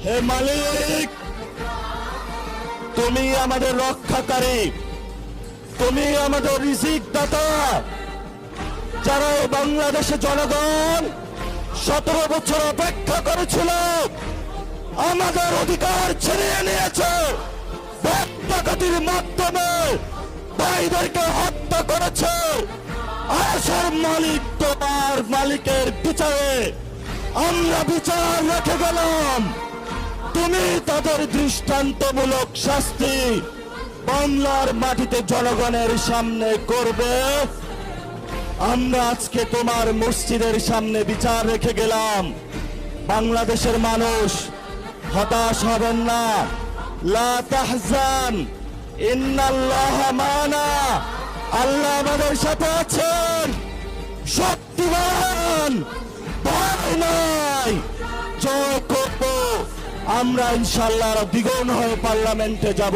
হে মালিক, তুমি আমাদের রক্ষাকারী, তুমি আমাদের রিজিক দাতা। যারা এই বাংলাদেশের জনগণ 17 বছর অপেক্ষা করেছিল, আমাদের অধিকার ছিনিয়ে নিয়েছে, ডাকাতির মাধ্যমে ভাইদেরকে হত্যা করেছে। আসার মালিক তোমার মালিকের বিচারে আমরা বিচার রেখে গেলাম। তুমি তাদের দৃষ্টান্তমূলক শাস্তি বাংলার মাটিতে জনগণের সামনে করবে। আমরা আজকে তোমার মসজিদের সামনে বিচার রেখে গেলাম। বাংলাদেশের মানুষ হতাশ হবেন না। লা তাহজান, ইন্নাল্লাহা মানা। আল্লাহ আমাদের সাথে আছেন, শক্তিমান, ভয় নাই। জয় করব আমরা, ইনশাআল্লাহ দ্বিগুণ হয়ে পার্লামেন্টে যাব।